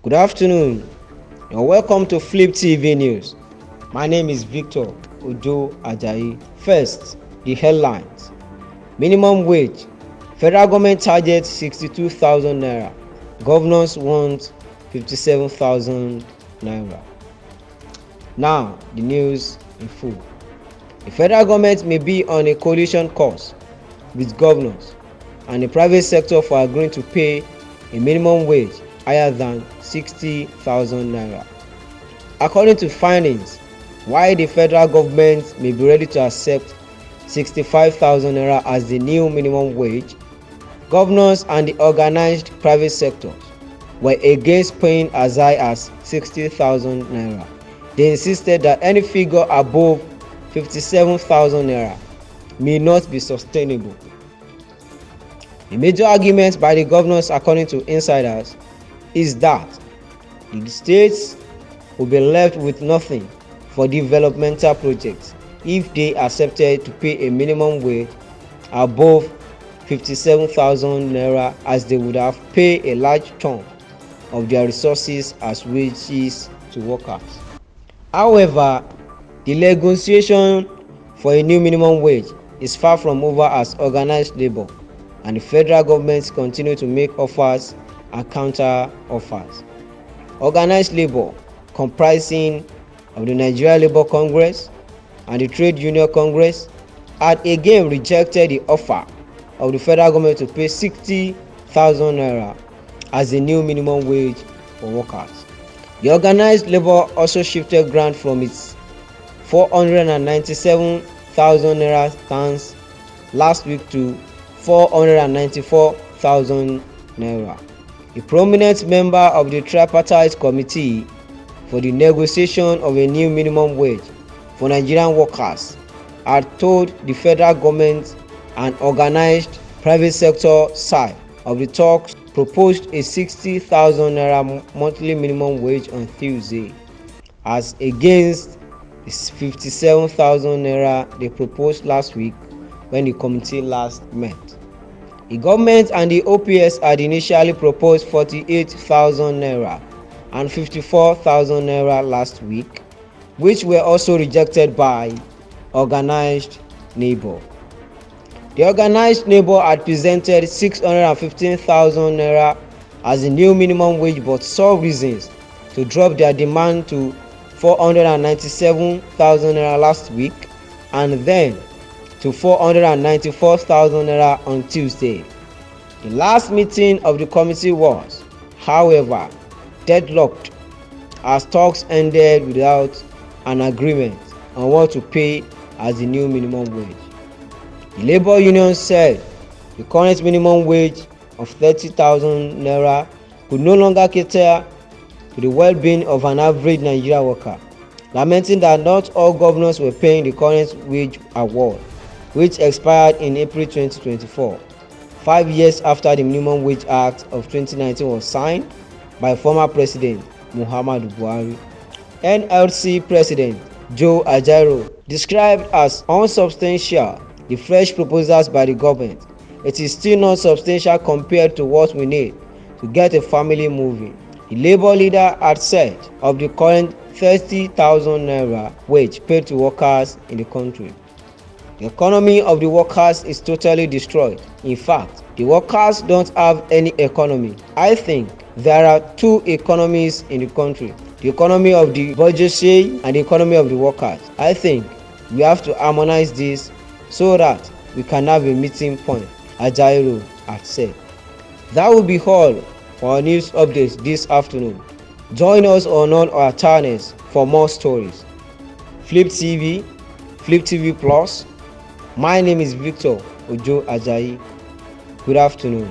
Good afternoon and welcome to Flip TV News. My name is Victor Ojo Ajayi. First, the headlines. Minimum wage. Federal government targets 62,000 naira. Governors want 57,000 naira. Now, the news in full. The federal government may be on a coalition course with governors and the private sector for agreeing to pay a minimum wage higher than 60,000 naira. According to findings, while the federal government may be ready to accept 65,000 naira as the new minimum wage, governors and the organized private sectors were against paying as high as 60,000 naira. They insisted that any figure above 57,000 naira may not be sustainable. The major argument by the governors, according to insiders, is that the states will be left with nothing for developmental projects if they accepted to pay a minimum wage above 57,000 naira, as they would have paid a large chunk of their resources as wages to workers. However, the negotiation for a new minimum wage is far from over, as organized labor and the federal government continue to make offers and counter offers. Organized labor, comprising of the Nigerian Labour Congress and the Trade Union Congress, had again rejected the offer of the federal government to pay 60,000 naira as the new minimum wage for workers. The organized labor also shifted ground from its 497,000 naira stance last week to 494,000 naira. A prominent member of the tripartite committee for the negotiation of a new minimum wage for Nigerian workers had told the federal government and organized private sector side of the talks proposed a 60,000 naira monthly minimum wage on Tuesday, as against the 57,000 naira they proposed last week when the committee last met. The government and the OPS had initially proposed 48,000 naira and 54,000 naira last week, which were also rejected by organized labor. The organized labor had presented 615,000 naira as the new minimum wage, but saw reasons to drop their demand to 497,000 naira last week and then to 494,000 naira on Tuesday. The last meeting of the committee was, however, deadlocked as talks ended without an agreement on what to pay as the new minimum wage. The labor union said the current minimum wage of 30,000 naira could no longer cater to the well-being of an average Nigerian worker, lamenting that not all governors were paying the current wage award, which expired in April 2024, 5 years after the Minimum Wage Act of 2019 was signed by former President Muhammadu Buhari. NLC President Joe Ajaero described as unsubstantial the fresh proposals by the government. It is still not substantial compared to what we need to get a family moving. The labor leader had said of the current 30,000 naira wage paid to workers in the country, the economy of the workers is totally destroyed. In fact, the workers don't have any economy. I think there are two economies in the country: the economy of the bourgeoisie and the economy of the workers. I think we have to harmonize this so that we can have a meeting point, Ajaero had said. That will be all for our news updates this afternoon. Join us on all our channels for more stories. Flip TV, Flip TV Plus. My name is Victor Ojo Ajayi. Good afternoon.